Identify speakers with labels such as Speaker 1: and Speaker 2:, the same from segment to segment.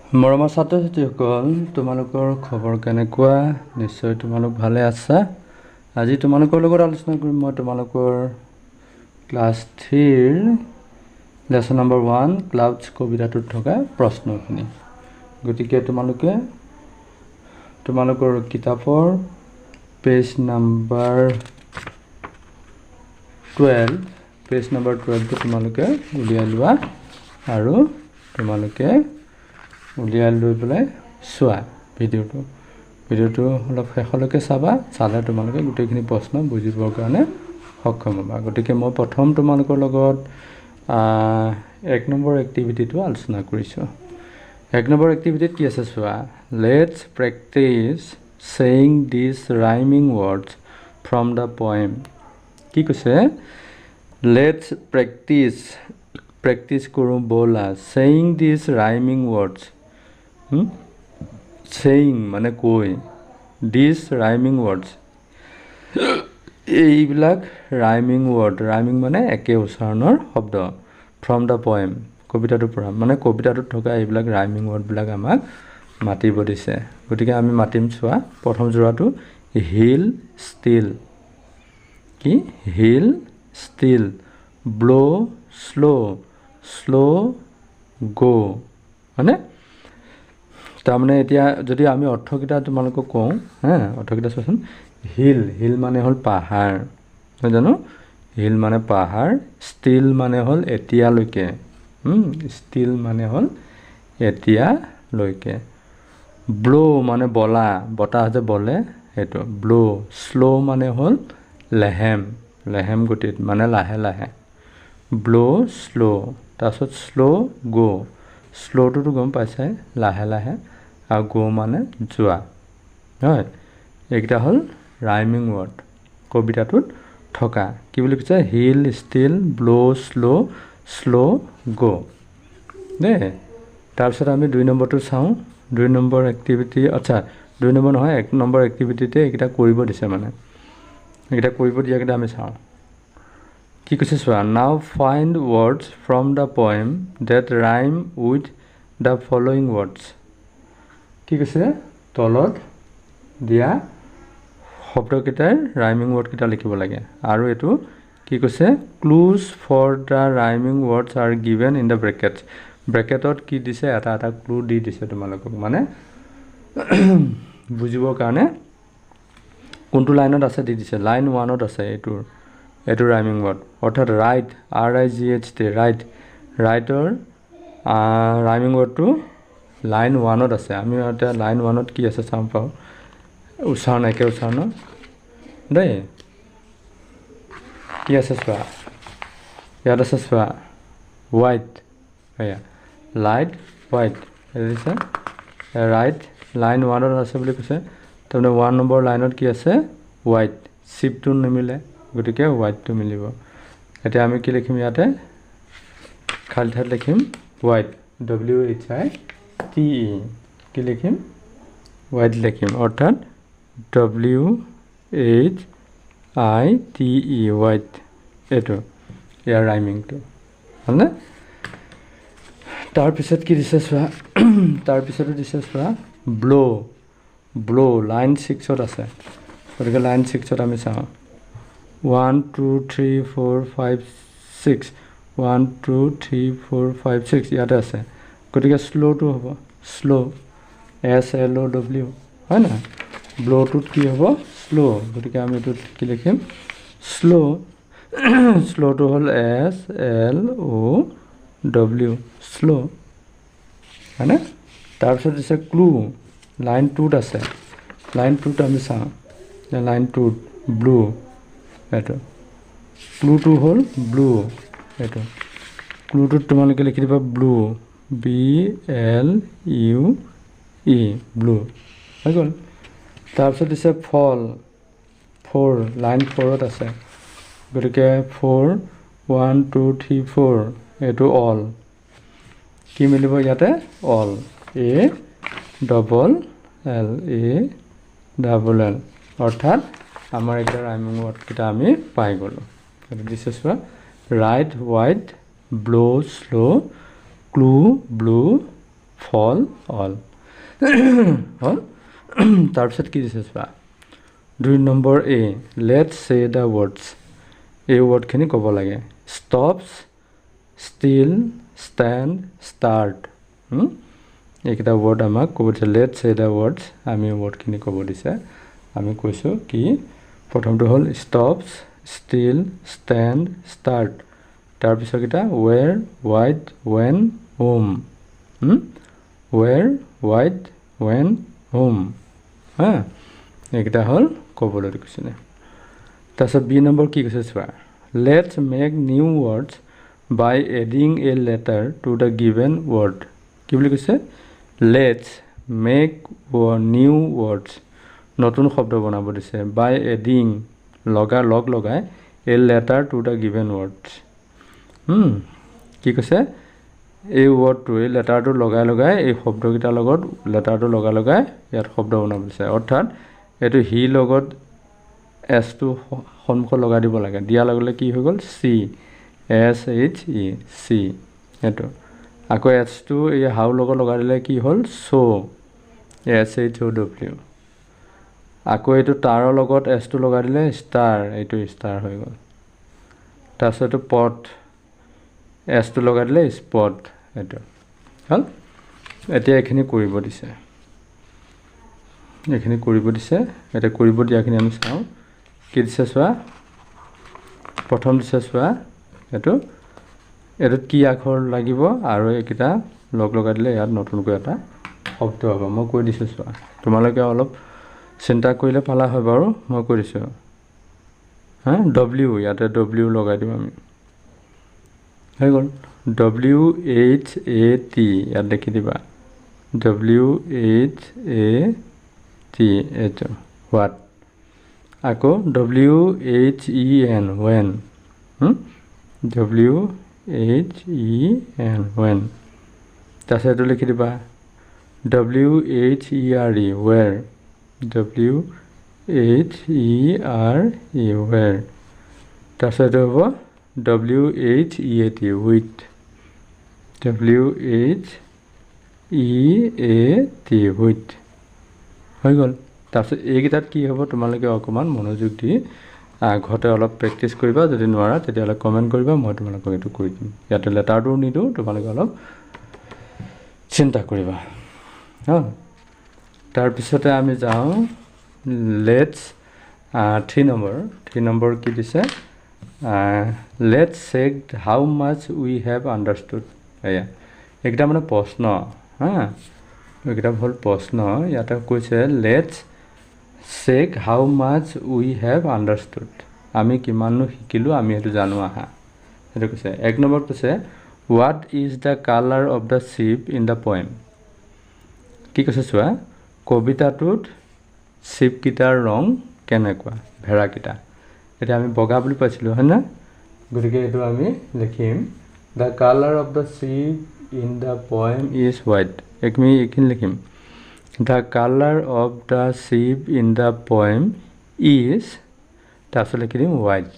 Speaker 1: মৰমৰ ছাত্ৰ-ছাত্ৰীসকল, তোমালোকৰ খবৰ কেনেকুৱা? নিশ্চয় তোমালোক ভালে আছা। আজি তোমালোকৰ লগত আলোচনা কৰিম মই তোমালোকৰ ক্লাছ 3ৰ লেসন নম্বৰ 1 ক্লাউডছ কবিতাটোত থকা প্ৰশ্নখিনি। গতিকে তোমালোকৰ কিতাপৰ পেজ নম্বৰ 12 তোমালোকে উলিয়াই লোৱা আৰু তোমালোকে উলিয়াই লৈ পেলাই চোৱা ভিডিঅ'টো অলপ শেষলৈকে চালে তোমালোকে গোটেইখিনি প্ৰশ্ন বুজিবৰ কাৰণে সক্ষম হ'বা। গতিকে মই প্ৰথম তোমালোকৰ লগত 1 নম্বৰ এক্টিভিটিটো আলোচনা কৰিছোঁ। 1 নম্বৰ এক্টিভিটিত কি আছে চোৱা। Let's practice saying this rhyming words from the poem. কি কৈছে? লেটছ প্ৰেক্টিচ কৰোঁ ব'লা ছেইং দিছ ৰাইমিং ৱৰ্ডছ। ছেইং মানে কৈ, দিছ ৰাইমিং ৱৰ্ডছ এইবিলাক ৰাইমিং ৱৰ্ড। ৰাইমিং মানে একে উচ্চাৰণৰ শব্দ। ফ্ৰম দ্য পয়েম কবিতাটোৰ পৰা, মানে কবিতাটোত থকা এইবিলাক ৰাইমিং ৱৰ্ডবিলাক আমাক মাতিব দিছে। গতিকে আমি মাতিম চোৱা। প্ৰথম যোৰাটো হিল ষ্টিল। কি? হিল ষ্টিল, ব্ল' শ্ল' গ' হয়নে? তাৰমানে এতিয়া যদি আমি অৰ্থকেইটা তোমালোকক কওঁ, অৰ্থকেইটা চোৱাচোন। হিল মানে হ'ল পাহাৰ, নহয় জানো? হিল মানে পাহাৰ। ষ্টিল মানে হ'ল এতিয়ালৈকে। ষ্টিল মানে হ'ল এতিয়ালৈকে। ব্ল' মানে বলা, বতাহ যে বলে সেইটো ব্ল'। শ্ল' মানে হ'ল লেহেম গতিত, মানে লাহে লাহে। ব্ল' শ্ল'। তাৰপিছত শ্ল' গ'। শ্ল'টোতো গম পাইছাই, লাহে লাহে, আৰু গ' মানে যোৱা। হয়, এইকেইটা হ'ল ৰাইমিং ৱৰ্ড কবিতাটোত থকা। কি বুলি কৈছে? হিল ষ্টিল ব্ল' শ্ল' গ' দেই। তাৰপিছত আমি 2 নম্বৰটো চাওঁ। 2 নম্বৰ এক্টিভিটি, 2 নম্বৰ নহয়, 1 নম্বৰ এক্টিভিটিতে এইকেইটা কৰিব দিছে। মানে এইকেইটা কৰিব দিয়াকেইটা আমি চাওঁ। কি কৈছে চোৱা। Now find words from the poem that rhyme with the following words. কি কৈছে? তলত দিয়া শব্দকেইটাৰ ৰাইমিং ৱৰ্ডকেইটা লিখিব লাগে। আৰু এইটো কি কৈছে? Clues for the rhyming words are given in the brackets. ব্ৰেকেটত কি দিছে? এটা ক্লু দি দিছে তোমালোকক, মানে বুজিবৰ কাৰণে কোনটো লাইনত আছে দি দিছে। লাইন 1ত আছে এইটো ৰাইমিং ৱৰ্ড, অৰ্থাৎ ৰাইট, RIGHT, ৰাইটৰ ৰাইমিং ৱৰ্ডটো লাইন 1ত আছে। আমি এতিয়া লাইন 1ত কি আছে চাওঁ পাওঁ। উচ্চাৰণ একে উচ্চাৰণৰ দেই। কি আছে চোৱা। ইয়াত আছে চোৱা, হোৱাইট, লাইট হোৱাইট দিছে। ৰাইট লাইন 1ত আছে বুলি কৈছে। তাৰমানে 1 নম্বৰ লাইনত কি আছে? হোৱাইট। চিপটো নিমিলে, গতিকে হোৱাইটটো মিলিব। এতিয়া আমি কি লিখিম? ইয়াতে খালী ঠাইত লিখিম হোৱাইট, WHITE। কি লিখিম? হোৱাইট লিখিম, অৰ্থাৎ WHITE, হোৱাইট। এইটো ইয়াৰ ৰাইমিংটো হ'লনে? তাৰপিছত কি দিছে চোৱা। তাৰপিছতো দিছে চোৱা, ব্ল' লাইন 6ত আছে। গতিকে লাইন 6ত আমি চাওঁ। 1 2 3 4 5 6 1 2 3 4 5 6 ইয়াতে আছে। গতিকে শ্ল'টো হ'ব, শ্ল' SLOW, হয় নহয়? ব্ল'টোত কি হ'ব? শ্ল'। গতিকে আমি এইটোত কি লিখিম? শ্ল'টো হ'ল SLOW, শ্ল', হয়নে? তাৰপিছত দিছে ক্লু, লাইন 2ত আছে। লাইন 2ত আমি চাওঁ। লাইন 2ত ব্লু, এইটো ক্লুটো হ'ল ব্লু। এইটো ক্লুটোত তোমালোকে লিখি দিবা ব্লু, BLUE, ব্লু, হৈ গ'ল। তাৰপিছত দিছে ফ'ৰ, লাইন 4ত আছে। গতিকে 4 1 2 3 4 এইটো অল। কি মিলিব ইয়াতে? অল, ALL, অৰ্থাৎ আমাৰ এতিয়া ৰাইমিং ৱৰ্ডকেইটা আমি পাই গ'লোঁ। দিছে চোৱা। Right white, ব্ল' slow', clue blue, ফল অল হ'ল তাৰপিছত কি দিছে চোৱা 2 নম্বৰ এ লেটছ সে দ্য ৱৰ্ডছ এই ৱৰ্ডখিনি ক'ব লাগে ষ্টপছ ষ্টিল ষ্টেণ্ড ষ্টাৰ্ট এইকেইটা ৱৰ্ড আমাক ক'ব দিছে লেটছ সে দ্য ৱৰ্ডছ আমি ৱৰ্ডখিনি ক'ব দিছে আমি কৈছোঁ কি প্ৰথমটো হ'ল ষ্টপছ ষ্টিল ষ্টেণ্ড ষ্টাৰ্ট তাৰপিছৰকেইটা where white when home where white when home হা এইকেইটা হ'ল ক'বলৈ কৈছিলে তাৰপিছত বি নম্বৰ কি কৈছে চোৱা let's make new words by adding a letter to the given word কি বুলি কৈছে লেটছ মেক নিউ ৱৰ্ডছ নতুন শব্দ বনাব দিছে বাই এডিং লগাই এ letter to the given words কি কৈছে এই ৱৰ্ডটো এই লেটাৰটো লগাই এই শব্দকেইটাৰ লগত লেটাৰটো লগাই ইয়াত শব্দ বনাব দিছে অৰ্থাৎ এইটো হি লগত এছটো সন্মুখত লগাই দিব লাগে দিয়াৰ লগে লগে কি হৈ গ'ল চি SHE চি এইটো আকৌ এছটো এই হাউ লগত লগাই দিলে কি হ'ল চ' SHOW আকৌ এইটো তাৰৰ লগত এছটো লগাই দিলে ষ্টাৰ এইটো ষ্টাৰ হৈ গ'ল তাৰপিছত এইটো পট এছটো লগাই দিলে স্পট এইটো হ'ল এতিয়া এইখিনি কৰিব দিছে এতিয়া কৰিব দিয়াখিনি আমি চাওঁ কি দিছে চোৱা প্ৰথম দিছে চোৱা এইটোত কি আখৰ লাগিব আৰু এইকেইটা লগাই দিলে ইয়াত নতুনকৈ এটা শব্দ হ'ব মই কৈ দিছোঁ চোৱা তোমালোকে অলপ চিন্তা কৰিলে পালা হয় বাৰু মই কৈ দিছোঁ হা ডব্লিউ ইয়াতে ডব্লিউ লগাই দিম আমি হৈ গ'ল WHAT ইয়াত দেখি দিবা WHAT এইটো হোৱাট আকৌ WHEN when WHEN when তাৰপিছত এইটো লিখি দিবা WHERE where WHERE where তাৰপিছত এইটো হ'ব WHEAT with WHEAT with হৈ গ'ল তাৰপিছত এইকেইটাত কি হ'ব তোমালোকে অকণমান মনোযোগ দি ঘৰতে অলপ প্ৰেক্টিছ কৰিবা যদি নোৱাৰা তেতিয়াহ'লে কমেণ্ট কৰিবা মই তোমালোকক এইটো কৰি দিম ইয়াতে লেটাৰটো নিদিওঁ তোমালোকে অলপ চিন্তা কৰিবা তাৰপিছতে আমি যাওঁ লেটছ 3 নম্বৰ কি দিছে let's check how much we have understood এয়া এইকেইটা মানে প্ৰশ্ন এইকেইটা হ'ল প্ৰশ্ন ইয়াতে কৈছে let's check how much we have understood আমি কিমাননো শিকিলোঁ আমি সেইটো জানো আহা সেইটো কৈছে 1 নম্বৰ কৈছে what is the colour of the ship in the poem কি কৈছে চোৱা কবিতাটোত শ্বিপকেইটাৰ ৰং কেনেকুৱা ভেড়াকেইটা এতিয়া আমি বগা বুলি পাইছিলোঁ হয় না গতিকে এইটো আমি লিখিম the colour of the ship in the poem is white এইখিনি লিখিম the colour of the ship in the poem is তাৰপিছত লিখি দিম হোৱাইট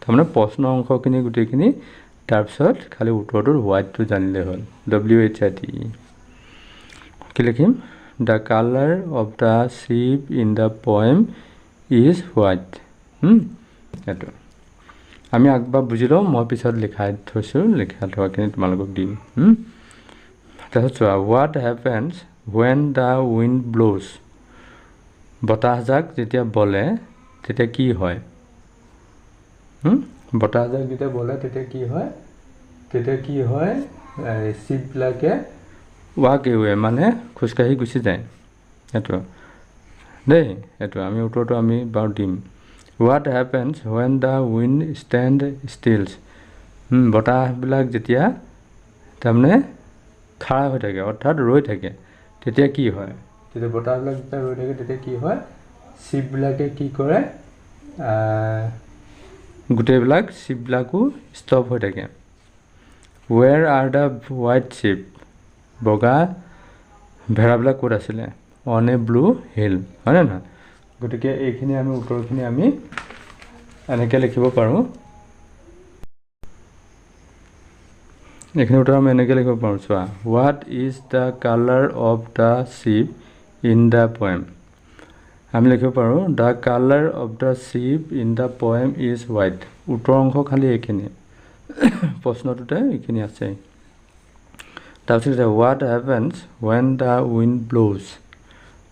Speaker 1: তাৰমানে প্ৰশ্ন অংশখিনি গোটেইখিনি তাৰপিছত খালি উত্তৰটোৰ হোৱাইটটো জানিলে হ'ল WHITE কি লিখিম the colour of the ship in the poem is white এইটো আমি আগবাৰ বুজি লওঁ মই পিছত লিখাই থৈছোঁ লিখা থোৱাখিনি তোমালোকক দিম তাৰপিছত চোৱা what happens when the wind blows বতাহজাক যেতিয়া বলে তেতিয়া কি হয় বতাহজাক যেতিয়া বলে তেতিয়া কি হয় শ্বিপবিলাকে ৱাক এৱে মানে খোজকাঢ়ি গুচি যায় এইটো দেই এইটো আমি উত্তৰটো আমি বাৰু দিম what happens when the wind stand stills বতাহবিলাক যেতিয়া তাৰমানে খাৰা হৈ থাকে অৰ্থাৎ ৰৈ থাকে তেতিয়া কি হয় যেতিয়া বতাহবিলাক যেতিয়া ৰৈ থাকে তেতিয়া কি হয় শ্বিপবিলাকে কি কৰে গোটেইবিলাক শ্বিপবিলাকো ষ্টপ হৈ থাকে ৱেৰ আৰ দ্য হোৱাইট শ্বিপ বগা ভেড়াবিলাক ক'ত আছিলে অন এ ব্লু হিল হয়নে নহয় গতিকে এইখিনি আমি উত্তৰখিনি আমি এনেকৈ লিখিব পাৰোঁ এইখিনি উত্তৰ আমি এনেকৈ লিখিব পাৰোঁ চোৱা what is the colour of the ship in the poem আমি লিখিব পাৰোঁ the colour of the ship in the poem is white উত্তৰ অংশ খালি এইখিনি প্ৰশ্নটোতে এইখিনি আছে তাৰপিছত what happens when the wind blows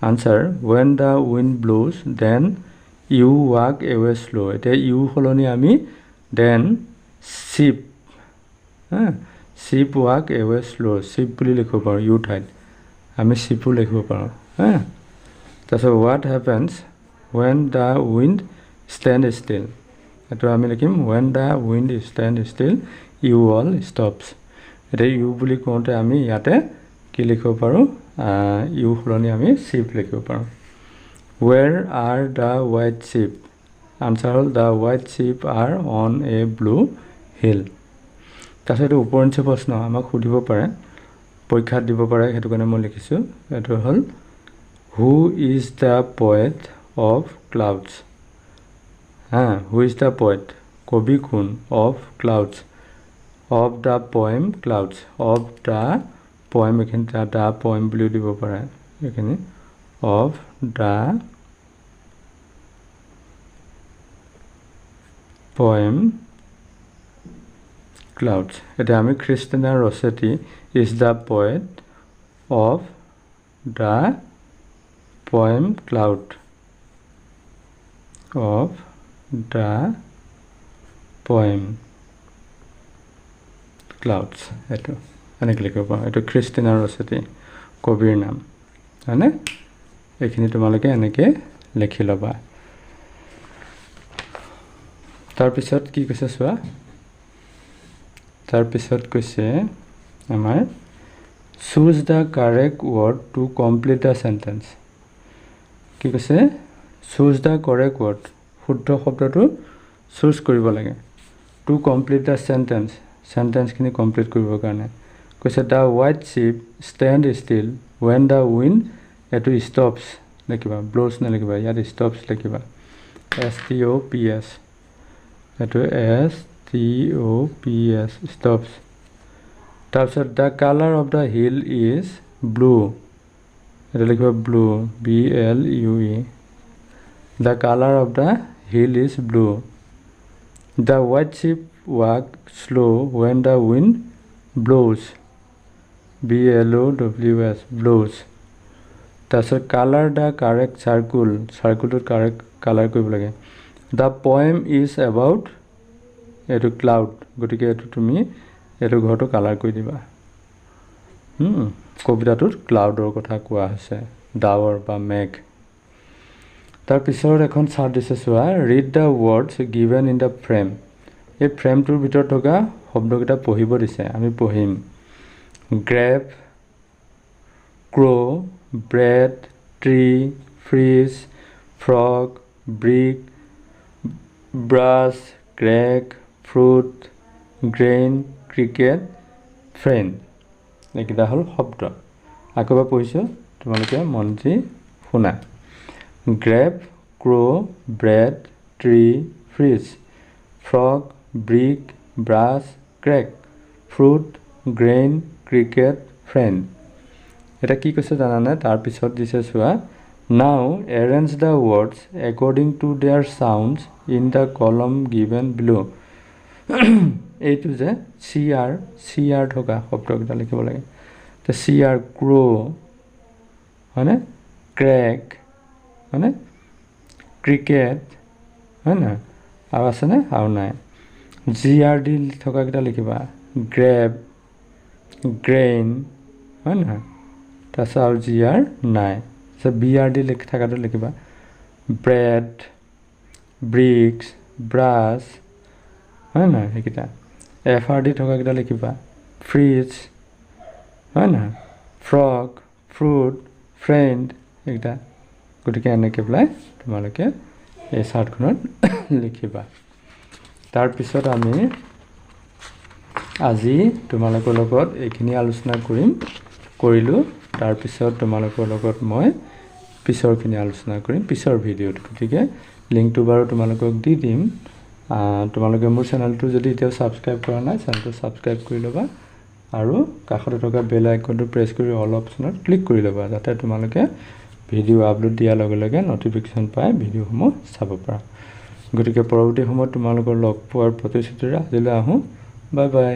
Speaker 1: answer when the wind blows then you walk away slow' এতিয়া ইউ সলনি আমি then ship ship walk away slow' ship বুলি লিখিব পাৰোঁ ইউ ঠাইত আমি শ্বিপো লিখিব পাৰোঁ তাৰপিছত what happens when the wind stand still এইটো আমি লিখিম when the wind stand still you all stops এতিয়া ইউ বুলি কওঁতে আমি ইয়াতে কি লিখিব পাৰোঁ ইউ সলনি আমি শ্বিপ লিখিব পাৰোঁ where are the white ship answer হ'ল the white ship are on a blue hill তাৰপিছত এইটো উপৰঞ্চি প্ৰশ্ন আমাক সুধিব পাৰে পৰীক্ষাত দিব পাৰে সেইটো কাৰণে মই লিখিছোঁ এইটো হ'ল who is the poet of clouds who is the poet কবি কোন of clouds of the poem clouds of the poem এইখিনি দ্য পয়েম বুলিও দিব পাৰে এইখিনি অফ দ্য পয়েম ক্লাউডছ এতিয়া আমি Christina Rossetti is the poet of the poem cloud of the poem clouds এইটো এনেকৈ লিখিব পাৰোঁ এইটো খ্ৰীষ্টিনা ৰছেটি কবিৰ নাম হয়নে এইখিনি তোমালোকে এনেকৈ লিখি ল'বা তাৰপিছত কি কৈছে চোৱা তাৰপিছত কৈছে আমাৰ choose the correct word two complete the sentence কি কৈছে চুজ দ্য কাৰেক্ট ৱৰ্ড শুদ্ধ শব্দটো চুজ কৰিব লাগে টু কমপ্লিট দ্য চেণ্টেন্সখিনি কমপ্লিট কৰিবৰ কাৰণে কৈছে the white ship stand still when the wind এইটো ষ্টপছ লিখিবা ব্ল'জ নলিখিবা ইয়াত ষ্টপছ লিখিবা STOPS এইটো STOPS ষ্টপছ তাৰপিছত the colour of the hill is blue এইটো লিখিবা blue BLUE the colour of the hill is blue the white ship walk slow' when the wind blows BLOWS blows তাৰপিছত colour the correct চাৰ্কুলটোত correct colour কৰিব লাগে the poem is about এইটো cloud গতিকে এইটো তুমি এইটো ঘৰটো কালাৰ কৰি দিবা কবিতাটোত ক্লাউডৰ কথা কোৱা হৈছে ডাৱৰ বা মেঘ তাৰপিছত এখন চাৰ্ট দিছে চোৱা read the words given in the frame এই ফ্ৰেমটোৰ ভিতৰত থকা শব্দকেইটা পঢ়িব দিছে আমি পঢ়িম grape crow' bread tree fridge frog brick brush crack fruit grain cricket friend এইকেইটা হ'ল শব্দ আকৌ এবাৰ পঢ়িছোঁ তোমালোকে মন দি শুনা grape crow' bread tree fridge frog brick brush crack fruit grain cricket friend এটা কি কৈছে জানানে তাৰপিছত দিছে চোৱা now arrange the words according to their sounds in the column given below এইটো যে চি আৰ থকা শব্দকেইটা লিখিব লাগে তো চি আৰ ক্ৰ' হয়নে ক্ৰেক হয়নে ক্ৰিকেট হয় নহয় আৰু আছেনে আৰু নাই GRD থকাকেইটা লিখিবা গ্ৰেপ গ্ৰেইন হয় নহয় তাৰপিছত আৰু GR নাই তাৰপিছত BRD থকাটো লিখিবা ব্ৰেড ব্ৰিক্স ব্ৰাছ হয় নহয় সেইকেইটা FRD থকাকেইটা লিখিবা ফ্ৰিজ হয় নহয় ফ্ৰগ ফ্ৰুট ফ্ৰেণ্ড এইকেইটা গতিকে এনেকৈ পেলাই তোমালোকে এই চাৰ্টখনত লিখিবা তাৰপিছত আমি আজি তোমালোকৰ লগত এইখিনি আলোচনা কৰিলোঁ তাৰপিছত তোমালোকৰ লগত মই পিছৰখিনি আলোচনা কৰিম পিছৰ ভিডিঅ'ত গতিকে লিংকটো বাৰু তোমালোকক দি দিম তোমালোকে মোৰ চেনেলটো যদি এতিয়াও ছাবস্ক্ৰাইব কৰা নাই চেনেলটো ছাবস্ক্ৰাইব কৰি ল'বা আৰু কাষতে থকা বেল আইকনটো প্ৰেছ কৰি অল অপশ্যনত ক্লিক কৰি ল'বা যাতে তোমালোকে ভিডিঅ' আপলোড দিয়াৰ লগে লগে নটিফিকেশ্যন পাই ভিডিঅ'সমূহ চাব পাৰা গতিকে পৰৱৰ্তী সময়ত তোমালোকৰ লগ পোৱাৰ প্ৰতিশ্ৰুতিৰে আজিলৈ আহোঁ বাই বাই